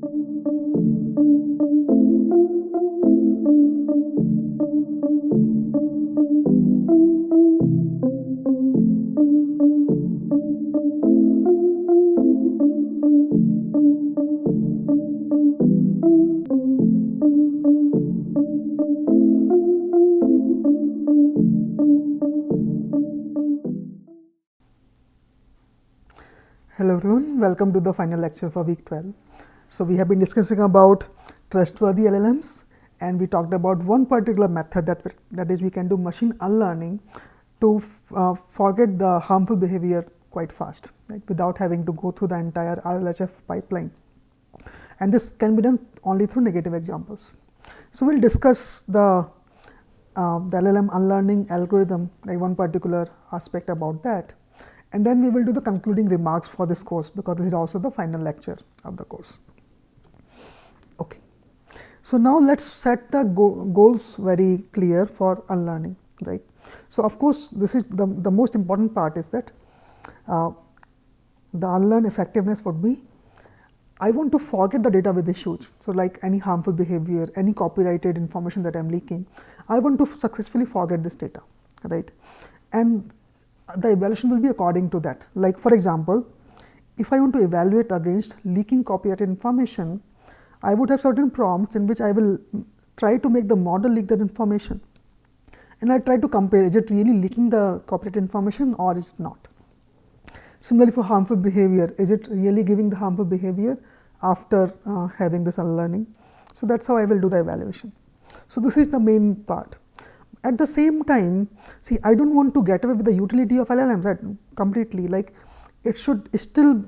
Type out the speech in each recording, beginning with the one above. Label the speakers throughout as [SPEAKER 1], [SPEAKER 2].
[SPEAKER 1] Hello everyone, welcome to the final lecture for week 12. So we have been discussing about trustworthy LLMs, and we talked about one particular method that is we can do machine unlearning to forget the harmful behavior quite fast, right, without having to go through the entire RLHF pipeline. And this can be done only through negative examples. So we'll discuss the LLM unlearning algorithm, like one particular aspect about that. And then we will do the concluding remarks for this course, because this is also the final lecture of the course. Okay. So now let's set the goals very clear for unlearning, right. So of course, this is the most important part is that the unlearn effectiveness would be, I want to forget the data with issues. So like any harmful behavior, any copyrighted information that I am leaking, I want to successfully forget this data, right. And the evaluation will be according to that. Like for example, if I want to evaluate against leaking copyrighted information, I would have certain prompts in which I will try to make the model leak that information, and I try to compare, is it really leaking the copyrighted information or is it not. Similarly for harmful behavior, is it really giving the harmful behavior after having this unlearning. So that's how I will do the evaluation. So this is the main part. At the same time, see, I don't want to get away with the utility of LLMs completely. Like it should still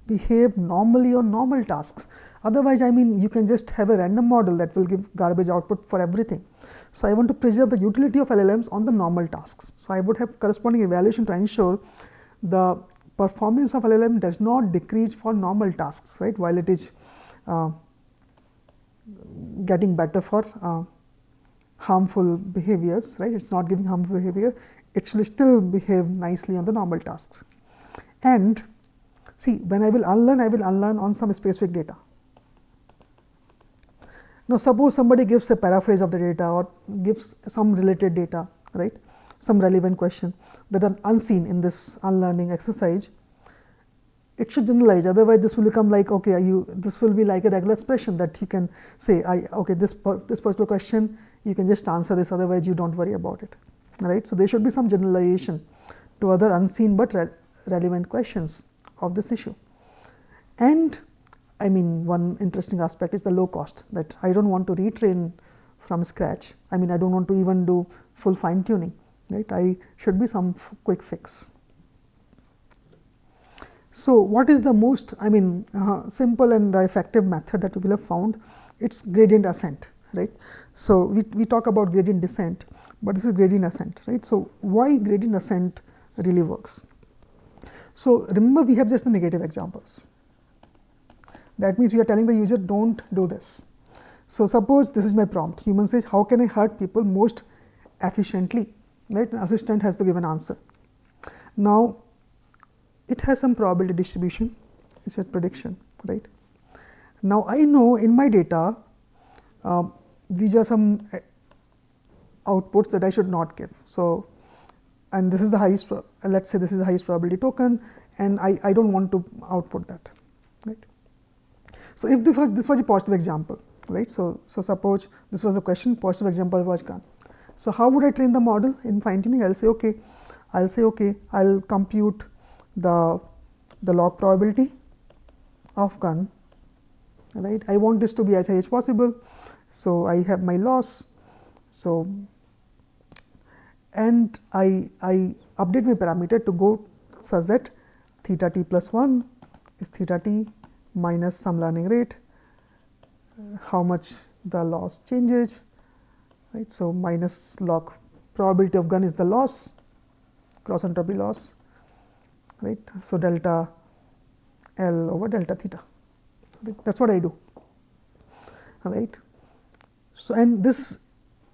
[SPEAKER 1] behave normally on normal tasks. Otherwise, I mean, you can just have a random model that will give garbage output for everything. So I want to preserve the utility of LLMs on the normal tasks. So I would have corresponding evaluation to ensure the performance of LLM does not decrease for normal tasks, right, while it is getting better for harmful behaviors, right. It's not giving harmful behavior, it should still behave nicely on the normal tasks. And see, when I will unlearn on some specific data. Now suppose somebody gives a paraphrase of the data or gives some related data, right, some relevant question that are unseen in this unlearning exercise. It should generalize, otherwise this will become like, okay, this will be like a regular expression that you can say, okay, this particular question you can just answer this, otherwise you don't worry about it, right. So there should be some generalization to other unseen but relevant questions of this issue. And I mean, one interesting aspect is the low cost, that I don't want to retrain from scratch. I mean, I don't want to even do full fine tuning, right. I should be some quick fix. So what is the most, simple and the effective method that we will have found? It's gradient ascent, right. So we talk about gradient descent, but this is gradient ascent, right. So why gradient ascent really works? So remember, we have just the negative examples. That means we are telling the user, don't do this. So suppose this is my prompt. Human says, how can I hurt people most efficiently, right. An assistant has to give an answer. Now it has some probability distribution, it's a prediction, right. Now I know in my data these are some outputs that I should not give. So, and this is the highest, let's say this is the highest probability token, and I don't want to output that, right. So if this was a positive example, right. So suppose this was the question, positive example was gone. So how would I train the model in fine tuning? I'll say okay, I'll compute the log probability of gun, right. I want this to be as high as possible. So I have my loss. So and I update my parameter to go such that theta t plus 1 is theta t minus some learning rate, how much the loss changes, right. So minus log probability of gun is the loss, cross entropy loss, right. So delta L over delta theta, right. That's what I do, right. So and this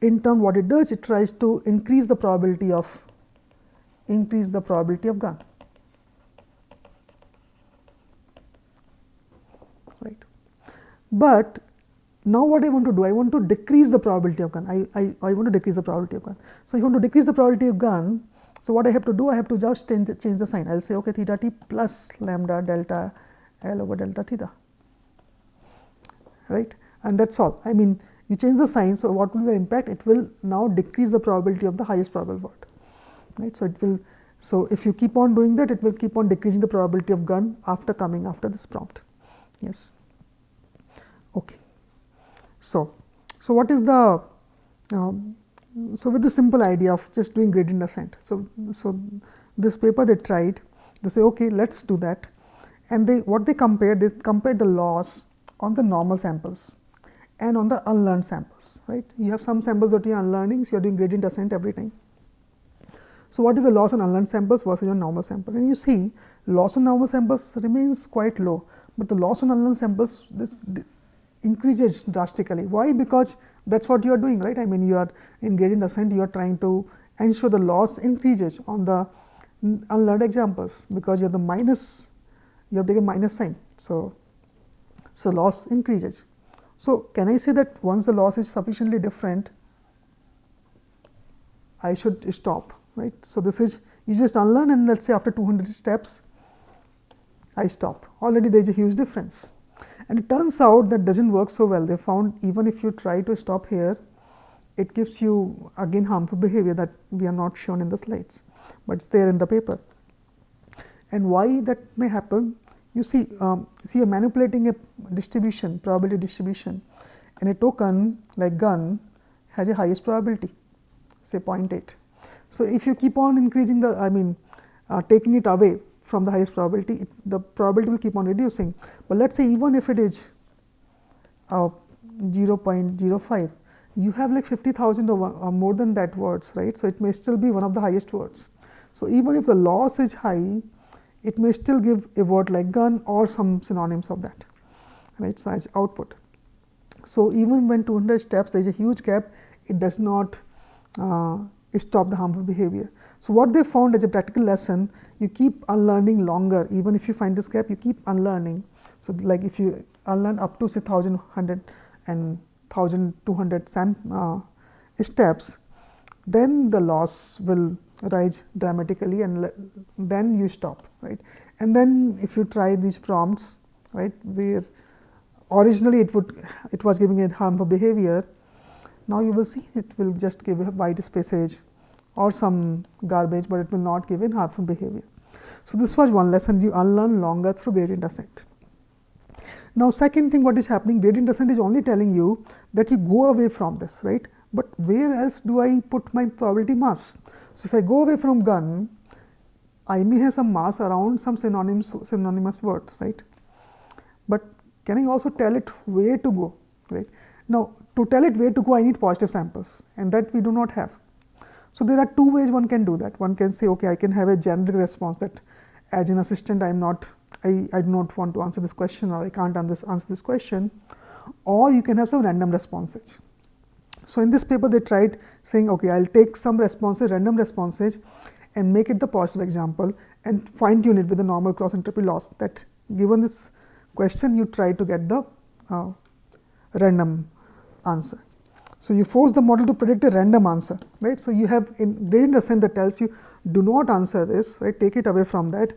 [SPEAKER 1] in turn what it does, it tries to increase the probability of gun. right? But now what I want to do, I want to decrease the probability of gun. I want to decrease the probability of gun. So if I want to decrease the probability of gun, so what I have to do, I have to just change the sign. I'll say okay, theta t plus lambda delta L over delta theta, right? And that's all. I mean, you change the sign, so what will be the impact? It will now decrease the probability of the highest probable word, right? So it will, so if you keep on doing that, it will keep on decreasing the probability of gun after coming after this prompt. Yes. Okay. So what is the so with the simple idea of just doing gradient ascent. So this paper they tried, they say okay, let's do that, and they compared the loss on the normal samples and on the unlearned samples, right? You have some samples that you are unlearning, so you are doing gradient ascent every time. So what is the loss on unlearned samples versus your normal sample? And you see loss on normal samples remains quite low, but the loss on unlearned samples increases drastically. Why? Because that's what you are doing, right? I mean, you are in gradient ascent, you are trying to ensure the loss increases on the unlearned examples, because you have the minus, you have taken minus sign, so loss increases. So can I say that once the loss is sufficiently different, I should stop, right? So this is, you just unlearn, and let's say after 200 steps I stop. Already there is a huge difference. And it turns out that doesn't work so well. They found even if you try to stop here, it gives you again harmful behavior that we are not shown in the slides, but it's there in the paper. And why that may happen? You see, you're manipulating a distribution, probability distribution, and a token like gun has a highest probability, say 0.8. So if you keep on increasing the, I mean, taking it away from the highest probability, the probability will keep on reducing. But let's say even if it is 0.05, you have like 50,000 or more than that words, right? So it may still be one of the highest words. So even if the loss is high, it may still give a word like gun or some synonyms of that, right? So as output. So even when 200 steps, there is a huge gap, it does not stop the harmful behavior. So what they found as a practical lesson, you keep unlearning longer. Even if you find this gap, you keep unlearning. So like if you unlearn up to say 1,100 and 1,200 steps, then the loss will rise dramatically, and then you stop, right? And then if you try these prompts, right, where originally it was giving a harmful behavior, now you will see it will just give a white spacage or some garbage, but it will not give in harmful behavior. So this was one lesson, you unlearn longer through gradient ascent. Now second thing what is happening, gradient ascent is only telling you that you go away from this, right? But where else do I put my probability mass? So if I go away from gun, I may have some mass around some synonymous word, right? But can I also tell it where to go, right? Now to tell it where to go, I need positive samples, and that we do not have. So there are two ways one can do that. One can say, okay, I can have a generic response that as an assistant, I do not want to answer this question, or I can't answer this question, or you can have some random responses. So in this paper, they tried saying, okay, I'll take some responses, random responses, and make it the positive example, and fine tune it with the normal cross entropy loss, that given this question, you try to get the random answer. So you force the model to predict a random answer, right? So you have in gradient ascent that tells you do not answer this, right? Take it away from that,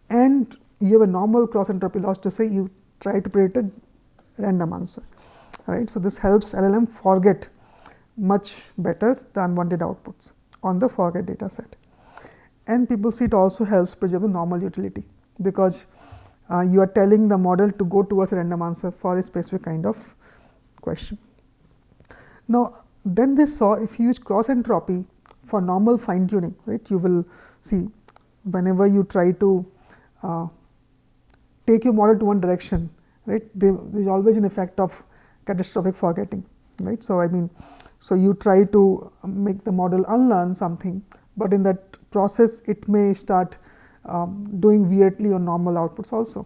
[SPEAKER 1] and you have a normal cross entropy loss to say you try to predict a random answer, right? So this helps LLM forget much better the unwanted outputs on the forget data set. And people see it also helps preserve the normal utility, because you are telling the model to go towards a random answer for a specific kind of question. Now then they saw if you use cross entropy for normal fine tuning, right, you will see whenever you try to take your model to one direction, right, there is always an effect of catastrophic forgetting, right. So I mean, so you try to make the model unlearn something, but in that process it may start doing weirdly on normal outputs also.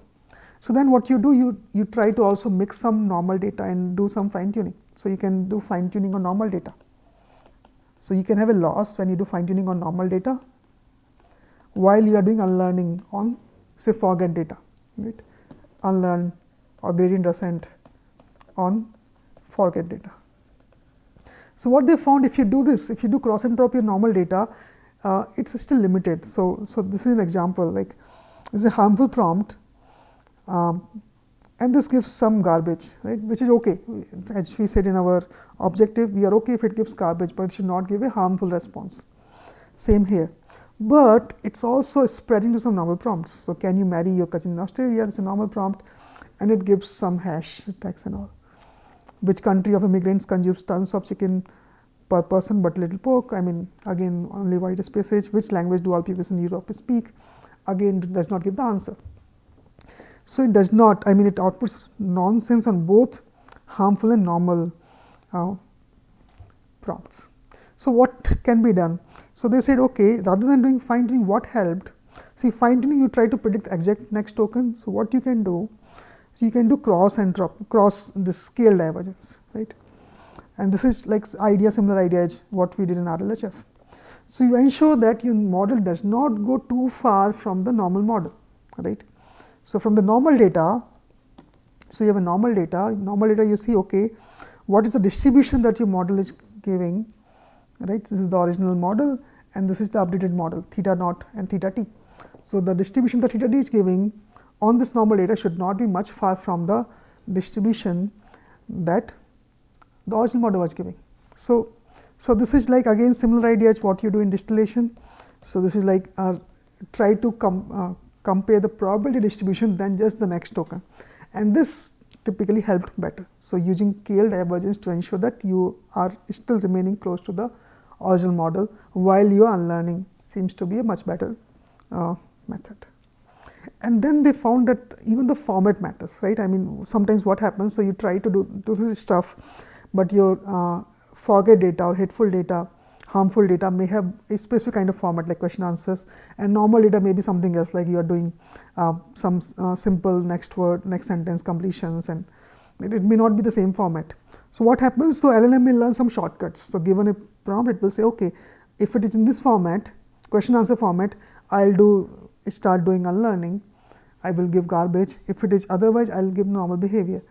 [SPEAKER 1] So then what you do, you try to also mix some normal data and do some fine tuning. So you can do fine tuning on normal data. So you can have a loss when you do fine tuning on normal data, while you are doing unlearning on say forget data, right? Unlearn or gradient ascent on forget data. So what they found, if you do this, if you do cross entropy on normal data, it's still limited. So this is an example, like this is a harmful prompt, and this gives some garbage, right, which is okay. As we said in our objective, we are okay if it gives garbage, but it should not give a harmful response. Same here. But it's also spreading to some normal prompts. So can you marry your cousin in Australia? It's a normal prompt, and it gives some hash text and all. Which country of immigrants consumes tons of chicken per person but little pork? I mean, again, only white spaces. Which language do all people in Europe speak? Again, it does not give the answer. So it does not, I mean, it outputs nonsense on both harmful and normal prompts. So what can be done? So they said, okay, rather than doing fine tuning, what helped? See, fine tuning, you try to predict exact next token. So what you can do, so you can do cross this scale divergence, right? And this is like similar idea as what we did in RLHF. So you ensure that your model does not go too far from the normal model, right? So from the normal data, so you have a normal data you see, okay, what is the distribution that your model is giving, right? This is the original model, and this is the updated model, theta naught and theta t. So the distribution that theta t is giving on this normal data should not be much far from the distribution that the original model was giving. So this is like, again, similar idea as what you do in distillation. So this is like try to compare the probability distribution than just the next token, and this typically helped better. So using KL divergence to ensure that you are still remaining close to the original model while your unlearning seems to be a much better method. And then they found that even the format matters, right? I mean, sometimes what happens, so you try to do this stuff, but your forget data or hateful data, harmful data may have a specific kind of format like question answers, and normal data may be something else, like you are doing some simple next word, next sentence completions, and it may not be the same format. So what happens, so LLM will learn some shortcuts. So given a prompt, it will say, okay, if it is in this format, question answer format, I'll start doing unlearning, I will give garbage. If it is otherwise, I'll give normal behavior.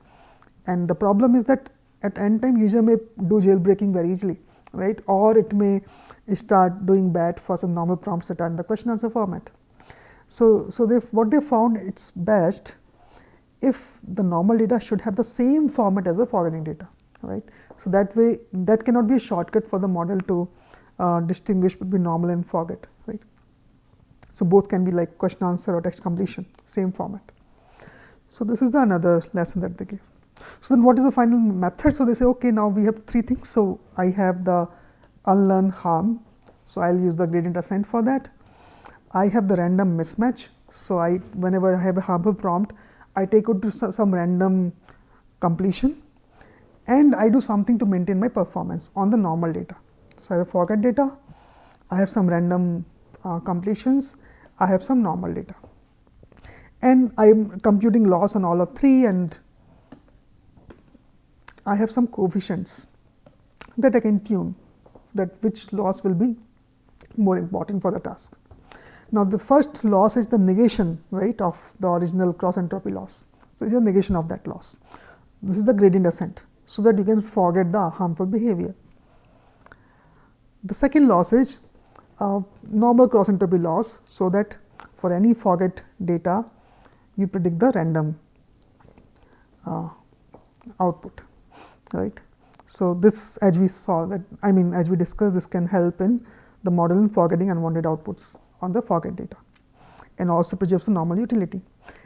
[SPEAKER 1] And the problem is that at end time, user may do jailbreaking very easily, right? Or it may start doing bad for some normal prompts that are in the question answer format. So what they found, it's best if the normal data should have the same format as the forgetting data, right? So that way, that cannot be a shortcut for the model to distinguish between normal and forget, right? So both can be like question answer or text completion, same format. So this is the another lesson that they give. So then what is the final method? So they say, okay, now we have three things. So I have the unlearn harm. So I'll use the gradient ascent for that. I have the random mismatch. So whenever I have a harmful prompt, I take it to some random completion, and I do something to maintain my performance on the normal data. So I have forget data, I have some random completions, I have some normal data, and I am computing loss on all of three, and I have some coefficients that I can tune, that which loss will be more important for the task. Now the first loss is the negation, right, of the original cross entropy loss. So it's a negation of that loss. This is the gradient ascent, so that you can forget the harmful behavior. The second loss is normal cross entropy loss, so that for any forget data, you predict the random output, right? So this, as we saw that, I mean, as we discussed, this can help in the model in forgetting unwanted outputs on the forget data, and also preserves the normal utility.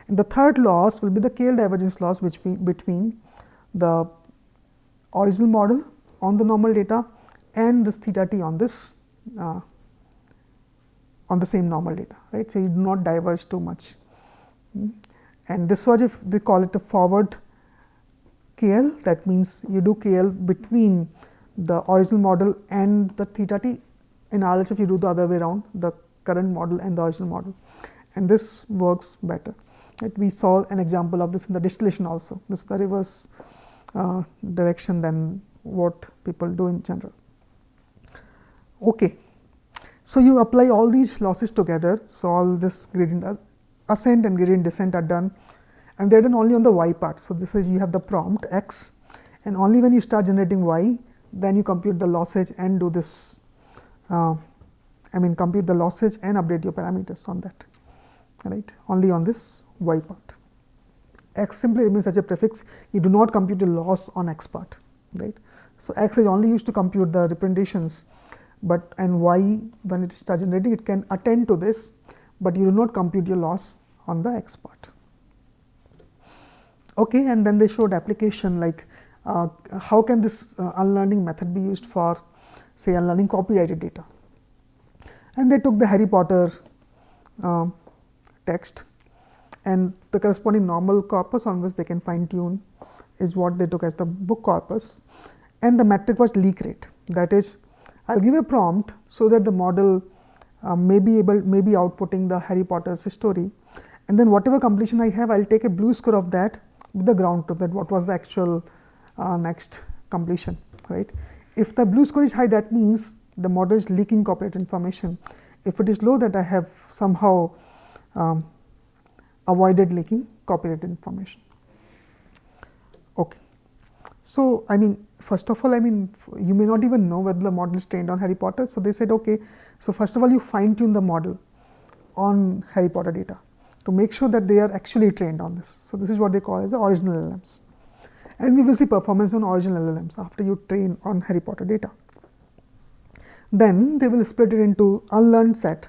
[SPEAKER 1] And the third loss will be the KL divergence loss, which between the original model on the normal data and this theta t on this on the same normal data, right? So you do not diverge too much. And this was, if they call it a forward KL, that means you do KL between the original model and the theta t. In RLHF, you do the other way around, the current model and the original model, and this works better. Right? We saw an example of this in the distillation also. This is the reverse direction than what people do in general. Okay, so you apply all these losses together. So all this gradient ascent and gradient descent are done, and they're done only on the y part. So this is, you have the prompt x, and only when you start generating y, then you compute the lossage and do this, compute the lossage and update your parameters on that, right, only on this y part. X simply remains as a prefix, you do not compute the loss on x part, right. So x is only used to compute the representations, but and y, when it starts generating, it can attend to this, but you do not compute your loss on the x part. Okay, and then they showed application like how can this unlearning method be used for, say, unlearning copyrighted data. And they took the Harry Potter text, and the corresponding normal corpus on which they can fine tune is what they took as the book corpus, and the metric was leak rate. That is, I'll give a prompt so that the model may be outputting the Harry Potter's story, and then whatever completion I have, I'll take a blue score of that with the ground truth, that what was the actual next completion, right. If the blue score is high, that means the model is leaking copyright information. If it is low, that I have somehow avoided leaking copyright information. Okay. So, first of all, you may not even know whether the model is trained on Harry Potter. So, they said, okay, so first of all, you fine tune the model on Harry Potter data to make sure that they are actually trained on this. So, this is what they call as the original LLMs. And we will see performance on original LLMs after you train on Harry Potter data. Then they will split it into unlearned set,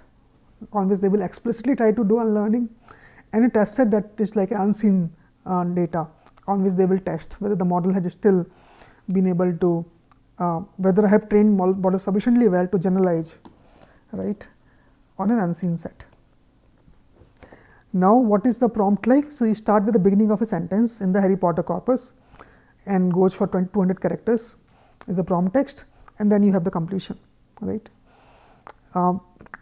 [SPEAKER 1] on which they will explicitly try to do unlearning, and a test set that is like unseen data, on which they will test whether the model has still been able to, whether I have trained model sufficiently well to generalize, right, on an unseen set. Now, what is the prompt like? So, you start with the beginning of a sentence in the Harry Potter corpus and goes for 200 characters is the prompt text, and then you have the completion, right.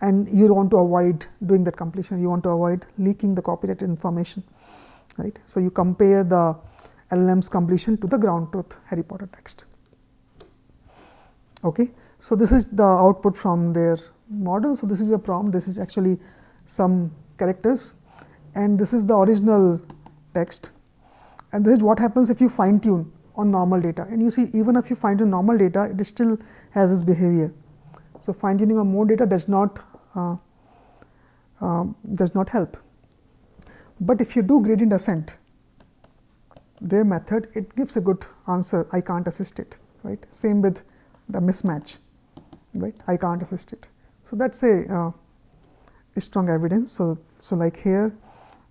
[SPEAKER 1] And you want to avoid doing that completion, you want to avoid leaking the copyrighted information, right. So, you compare the LLM's completion to the ground truth Harry Potter text. Okay. So, this is the output from their model. So, this is a prompt, this is actually some characters, and this is the original text, and this is what happens if you fine tune on normal data. And you see, even if you fine tune normal data, it still has this behavior. So, fine tuning on more data does not help. But if you do gradient ascent, their method, it gives a good answer, I can't assist it, right. Same with the mismatch, right, I can't assist it. So, that is a strong evidence. So, like here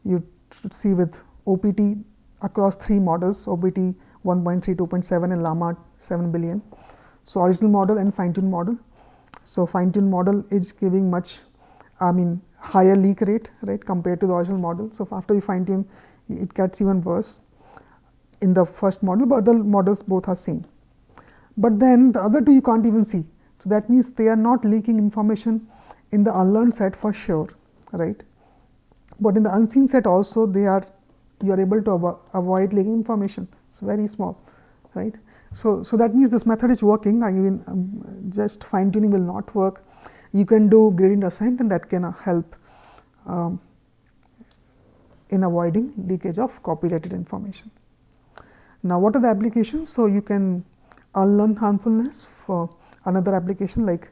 [SPEAKER 1] you should see with OPT across 3 models, OPT 1.3, 2.7 and Llama 7 billion. So, original model and fine tuned model. So, fine tuned model is giving much higher leak rate, right, compared to the original model. So, after you fine tune, it gets even worse in the first model, but the models both are same. But then the other two you can't even see. So, that means they are not leaking information in the unlearned set for sure, right. But in the unseen set also, you are able to avoid leaking information. It's very small, right. So, that means this method is working. Just fine tuning will not work. You can do gradient ascent, and that can help in avoiding leakage of copyrighted information. Now, what are the applications? So, you can unlearn harmfulness for another application, like,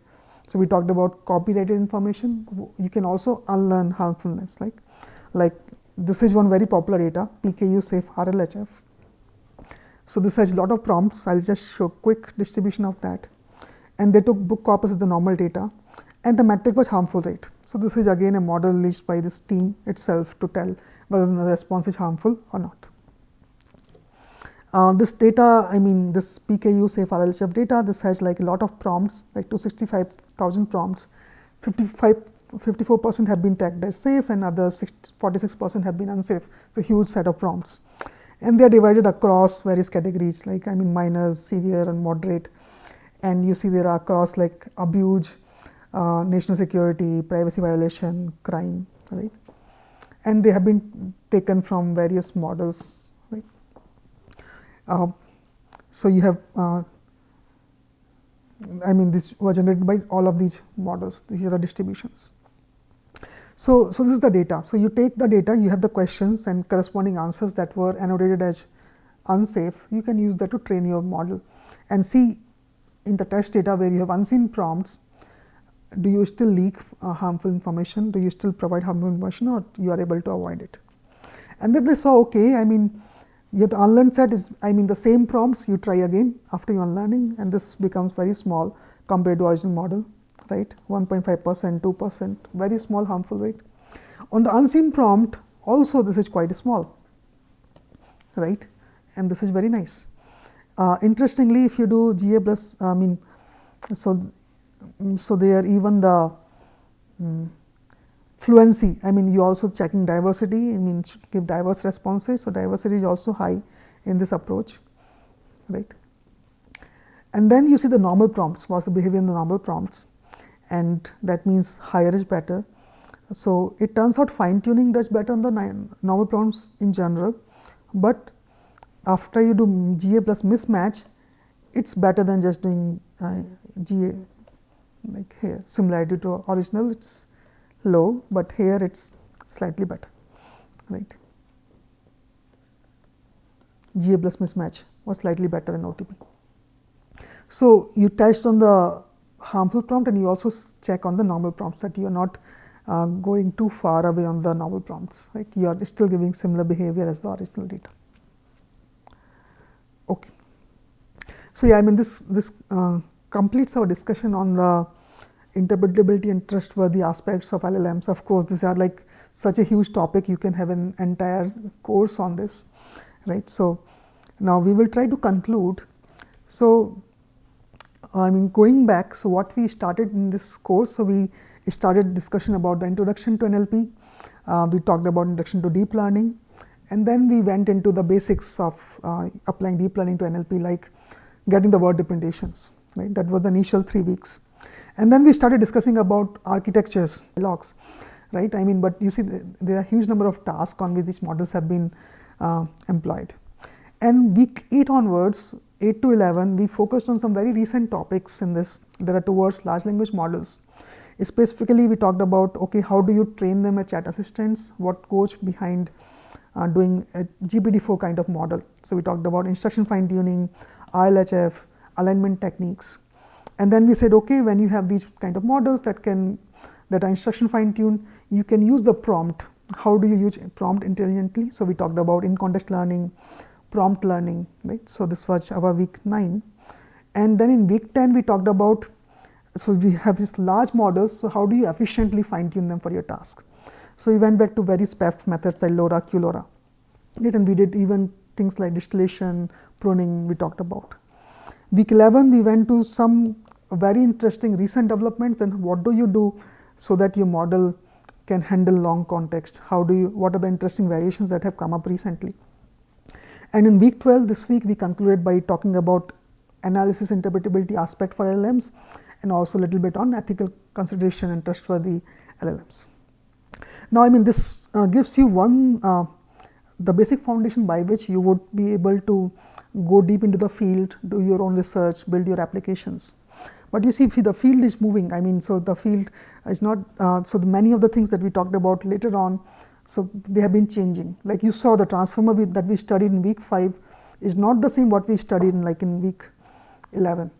[SPEAKER 1] so we talked about copyrighted information. You can also unlearn harmfulness, like this is one very popular data, PKU safe RLHF. So, this has a lot of prompts. I'll just show quick distribution of that, and they took book corpus as the normal data, and the metric was harmful rate. So, this is again a model released by this team itself to tell whether the response is harmful or not. This data, this PKU safe RLHF data, this has like a lot of prompts, like 265,000 prompts. 54% have been tagged as safe, and other 46% have been unsafe. It's a huge set of prompts, and they are divided across various categories, like minor, severe, and moderate. And you see there are across like abuse, national security, privacy violation, crime, right? And they have been taken from various models, right? So you have, this was generated by all of these models. These are the distributions. So this is the data. So you take the data, you have the questions and corresponding answers that were annotated as unsafe. You can use that to train your model and see in the test data where you have unseen prompts, do you still leak harmful information? Do you still provide harmful information, or you are able to avoid it? And then they saw, okay, I mean, the unlearned set is, I mean, the same prompts you try again after your unlearning, and this becomes very small compared to original model, right? 1.5%, 2%, very small harmful rate. On the unseen prompt, also this is quite small, right? And this is very nice. Interestingly, if you do GA plus, I mean, so there even the fluency, I mean, you also checking diversity, I mean, should give diverse responses. So diversity is also high in this approach, right? And then you see the normal prompts, what's the behavior in the normal prompts, and that means higher is better. So it turns out fine tuning does better on the normal prompts in general, but after you do GA plus mismatch, it's better than just doing GA. Like here, similarity to original, it's low, but here it's slightly better, right? GA plus mismatch was slightly better in OTP. So you test on the harmful prompt, and you also check on the normal prompts, that you are not going too far away on the normal prompts, right? You are still giving similar behavior as the original data. Okay. So yeah, I mean, this completes our discussion on the interpretability and trustworthy aspects of LLMs. Of course, these are like such a huge topic, you can have an entire course on this, right? So now we will try to conclude. So I mean, going back, so what we started in this course, so we started discussion about the introduction to NLP, we talked about introduction to deep learning, and then we went into the basics of applying deep learning to NLP, like getting the word representations, right? That was the initial 3 weeks. And then we started discussing about architectures, logs, right? I mean, but you see, there are a huge number of tasks on which these models have been employed. And week 8 onwards, 8 to 11, we focused on some very recent topics in this that are towards large language models. Specifically, we talked about, okay, how do you train them as chat assistants? What goes behind doing a GPT-4 kind of model? So we talked about instruction fine tuning, RLHF, alignment techniques. And then we said, okay, when you have these kind of models that are instruction fine tuned, you can use the prompt. How do you use prompt intelligently? So we talked about in context learning, prompt learning, right? So this was our week 9. And then in week 10, we talked about, so we have these large models, so how do you efficiently fine tune them for your task? So we went back to very SPEFT methods like LoRa, QLoRa, right? And we did even things like distillation, pruning, we talked about. Week 11, we went to some very interesting recent developments, and what do you do so that your model can handle long context? What are the interesting variations that have come up recently? And in week 12, this week, we concluded by talking about analysis interpretability aspect for LLMs, and also a little bit on ethical consideration and trustworthy LLMs. Now, I mean, this gives you the basic foundation by which you would be able to go deep into the field, do your own research, build your applications. But you see, if the field is moving, I mean, so the field is not, many of the things that we talked about later on, so they have been changing. Like you saw, the transformer that we studied in week 5 is not the same what we studied in week 11.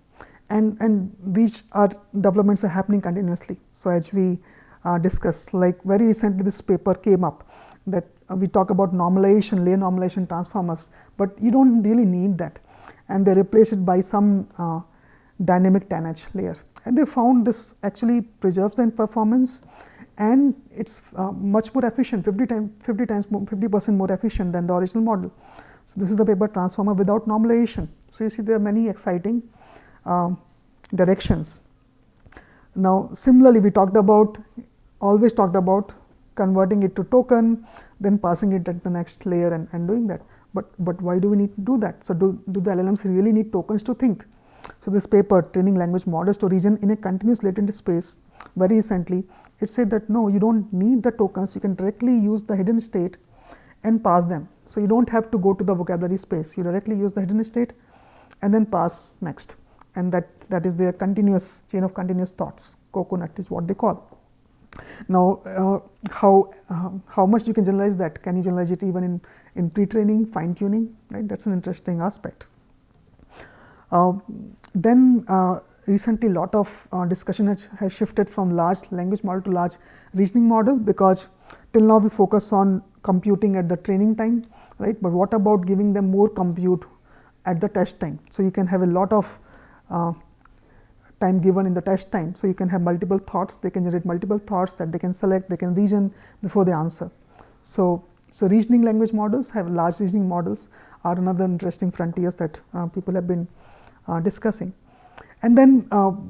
[SPEAKER 1] And these developments are happening continuously. So as we discussed, like very recently this paper came up that we talk about normalization, layer normalization transformers, but you don't really need that. And they replace it by some dynamic 10H layer. And they found this actually preserves the performance, and it's much more efficient, 50% more efficient than the original model. So this is the paper transformer without normalization. So you see, there are many exciting directions. Now, similarly, we always talked about converting it to token, then passing it at the next layer and doing that. But why do we need to do that? So do the LLMs really need tokens to think? So this paper, training language models to reason in a continuous latent space, very recently, it said that no, you don't need the tokens. You can directly use the hidden state and pass them. So you don't have to go to the vocabulary space. You directly use the hidden state and then pass next. And that is their continuous chain of continuous thoughts. Coconut is what they call. Now, how much you can generalize that? Can you generalize it even in pre-training, fine-tuning? Right, that's an interesting aspect. Then recently, a lot of discussion has shifted from large language model to large reasoning model, because till now we focus on computing at the training time, right? But what about giving them more compute at the test time? So you can have a lot of time given in the test time. So you can have multiple thoughts. They can generate multiple thoughts that they can select. They can reason before they answer. So reasoning language models, have large reasoning models, are another interesting frontiers that people have been discussing. And then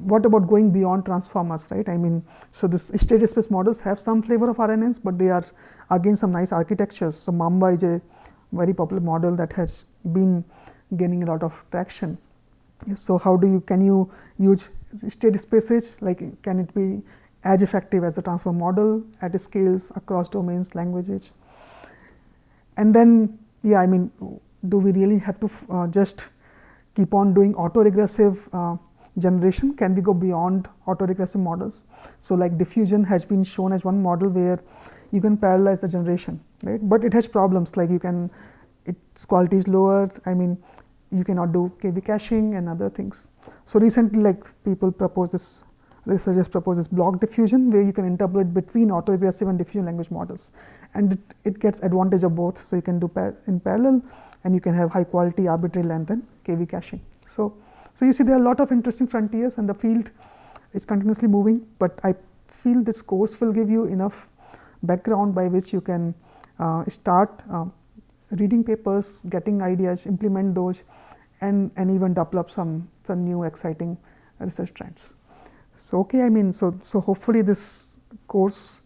[SPEAKER 1] what about going beyond transformers, right? I mean, so this state space models have some flavor of RNNs, but they are again some nice architectures. So Mamba is a very popular model that has been gaining a lot of traction. So how can you use state spaces? Like, can it be as effective as the transform model at scales across domains, languages? And then, yeah, I mean, do we really have to just keep on doing autoregressive generation? Can we go beyond autoregressive models? So like diffusion has been shown as one model where you can parallelize the generation, right? But it has problems, like its quality is lower. I mean, you cannot do KV caching and other things. So recently, like researchers propose this block diffusion, where you can interpolate between autoregressive and diffusion language models, and it gets advantage of both. So you can do in parallel, and you can have high quality arbitrary length and KV caching. So you see there are a lot of interesting frontiers, and the field is continuously moving. But I feel this course will give you enough background by which you can start reading papers, getting ideas, implement those, and even develop some new exciting research trends. So okay, I mean, so hopefully this course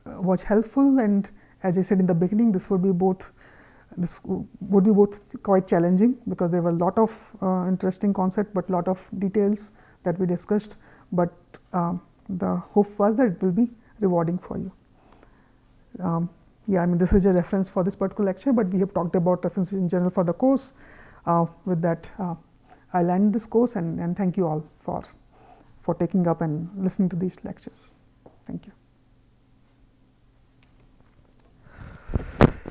[SPEAKER 1] was helpful, and as I said in the beginning, this would be both quite challenging, because there were a lot of interesting concepts, but a lot of details that we discussed. But the hope was that it will be rewarding for you. Yeah, I mean, this is a reference for this particular lecture, but we have talked about references in general for the course. With that, I'll end this course, and thank you all for taking up and listening to these lectures. Thank you.